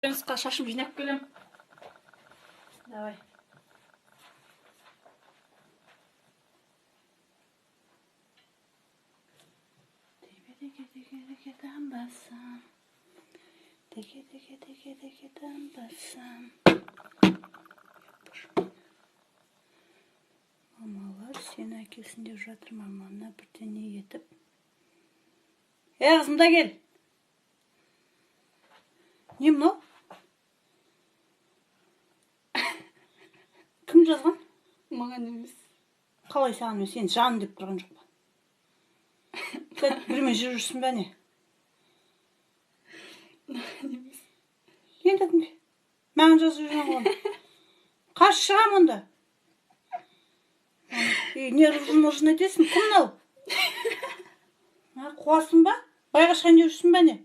Жұмысқа шашым жинап келем. Давай. Теке дамбасам. Теке дамбасам. Мамалар сені әкелсін деп жатыр, мамана бірдеңе етіп. Қызым да кел. Не мынау? Кім жазған? Маған емес. Қалай саған, мен сен жаным деп тұрған жоқ па? Бірмен жүрсің бә не? Маған емес. Енді кімге? Маған жазып жүрген ғой. Қаш шығам онда? Не нужно етесің? Кім мынау? Қуасың ба? Байға шайын жүрсің бә не?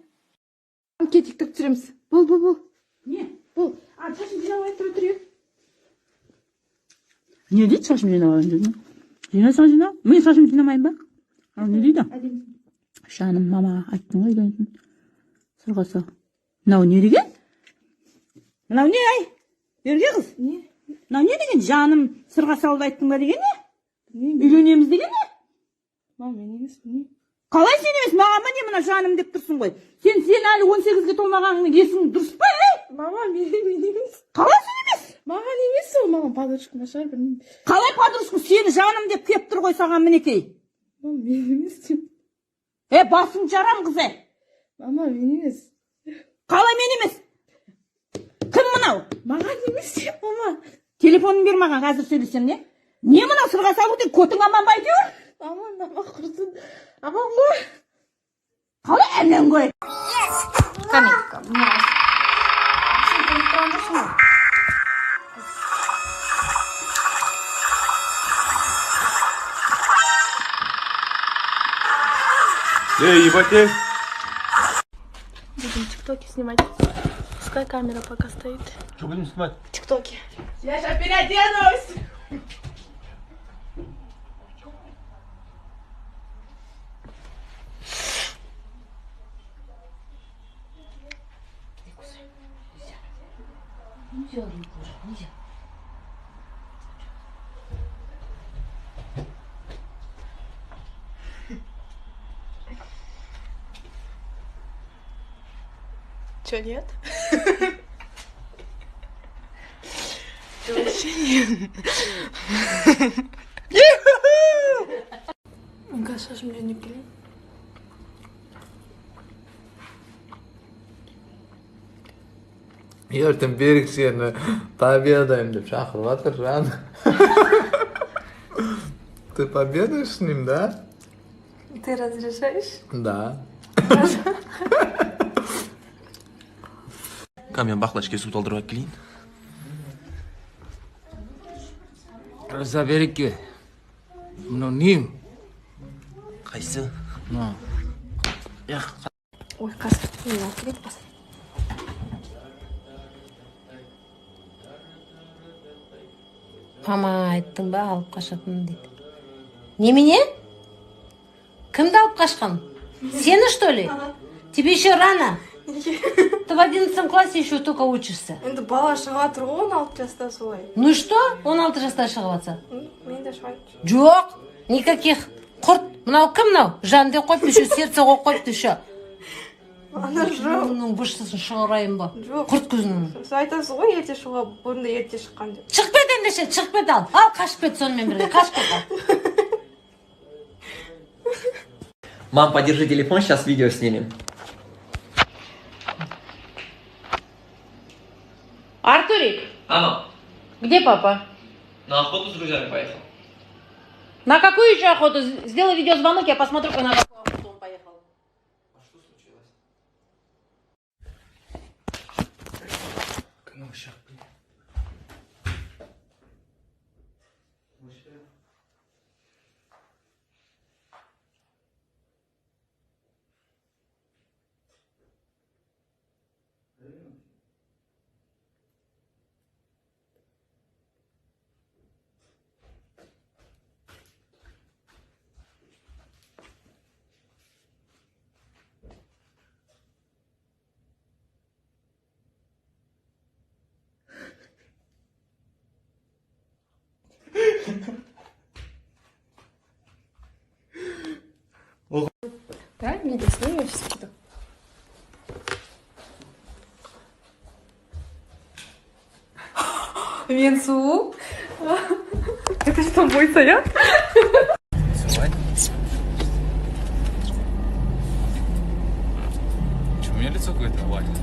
Кетіктік түсіреміз. Бол. Не? Бол. Шашын жинап тұрайық. Не дейді шашым жинағанын деді? Жинасаң жина. Мен шашым жинамайын ба? Не дейді? Жаным, мама айттың ғой үйленсін. Сырға сал. Мынау не деген? Мынау не ай? Берге қыз? Не? Мынау не деген? Жаным сырға салды айттың ба деген не? Үйленеміз деген не? Мама, мен емес, не? Қалай сен емес? Маған ба не мына жаным деп тұрсың ғой? Сен әлі 18-ге толмағаныңның есің дұрыс па? Мама, мен емес. Қалай сен емес? Маған емес ол, маған подружкам шығар, білмеймін. Қалай подружкам? Сені жаным деп кеп тұр ғой саған мінекей. Мама, мен емес деп. Басың жарам қыз. Мама, мен емес. Қалай мен емес? Кім мынау? Маған емес деп, мама. Телефонын бер маған, қазір сөйлесем не? Не мынау сырға салу деп көтің аман ба әйтеуір? Мама құрсын. Аман ғой. Қалай әмен ғой? Каменька, мынау. Сен көріп тұрған жоқсың ғой. Ебать. Будем тиктоки снимать. Пускай камера пока стоит. Что будем снимать? Тиктоки. Я сейчас переоденусь. Нельзя. Чё, нет? Ты вообще нет. Шашым жинап келем. Ертең Берік сені победайым деп шақырып жатыр, жан. Ты победаешь с ним, да? Ты разрешаешь? Да. Мен бақлашке су толтырып келейін. Раса Берікке. Мынау не? Қайсы? Ой, қазір. Мен алып келейін, басын. Мама айттың ба алып қашатын дейді. Немене? Кімді алып қашқан? Сені, что ли? Тебе еще рано. Ты в 11 классе еще только учишься. Енді бала шыға тұр ғой, 16 жаста солай. Ну и что? 16 жаста шығып жатса? Мен де шығайын. Жоқ, никаких. Құрт. Мынау кім мынау? Жан деп қойыпты, еще сердце қойып қойыпты еще. Ана жоқ. Мұның бұршысын шығарайын ба? Жоқ. Құрт көзінің. Сіз айтасыз ғой, ерте шығуға, бұрында ерте шыққан деп. Шығып кет ендеше, шығып кет ал. Ал, қашып кет сонымен бірге, қашып кет ал. Мам, подержи телефон, сейчас видео снимем. Артурик, Мама, где папа? на охоту с друзьями поехал. На какую еще охоту? Сделай видеозвонок, я посмотрю, на какую охоту он поехал. А что случилось? хочешь тикток? Венцу? Это что, мой саят? Че, у меня лицо какое-то овальное.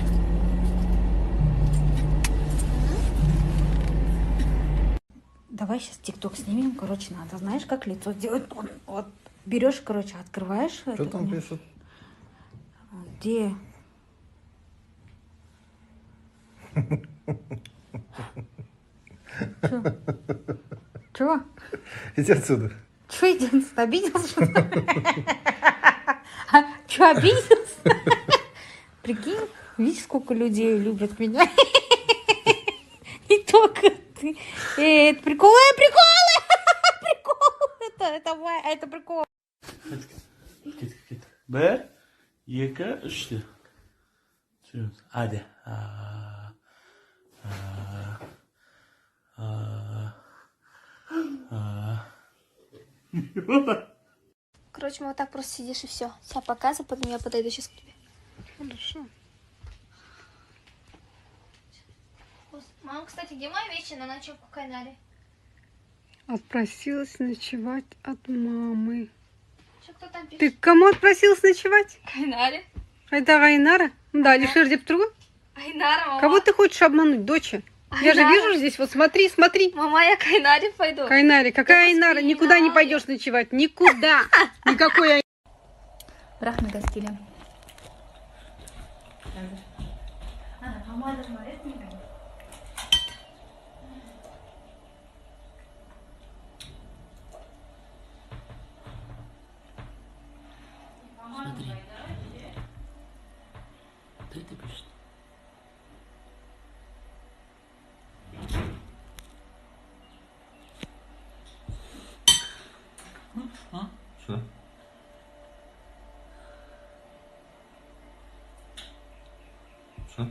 Давай сейчас тикток снимем. Короче, надо, знаешь, как лицо сделать? Вот берешь, короче, открываешь. Что там пишут? Где? Чего? Иди отсюда. Чего единственное? Обиделся? Чего обиделся? Прикинь, видишь, сколько людей любят меня? Не только ты. Это приколы, приколы! Прикол! Это прикол. Bir, iki, üçtü. Hadi. Короче, мы вот так просто сидишь и все. Себя показывай, потом я подойду сейчас к тебе. Хорошо. Мама, кстати, где мои вещи на ночевку в Кайнаре? Отпросилась ночевать от мамы. Что, кто там пишет? Ты к кому отпросилась ночевать? Кайнаре. Это Айнара? Да, Алишер Дептруга? Айнара, мама. Кого ты хочешь обмануть, доча? Я же Айнара. вижу здесь, вот смотри, смотри. Мама, я к Айнаре пойду. Кайнаре, какая Я Айнара? воспринимаю. Никуда не пойдешь ночевать, никуда. Никакой Айнары. Брах на гостили. Смотри. Ты это пишешь? Что? Что?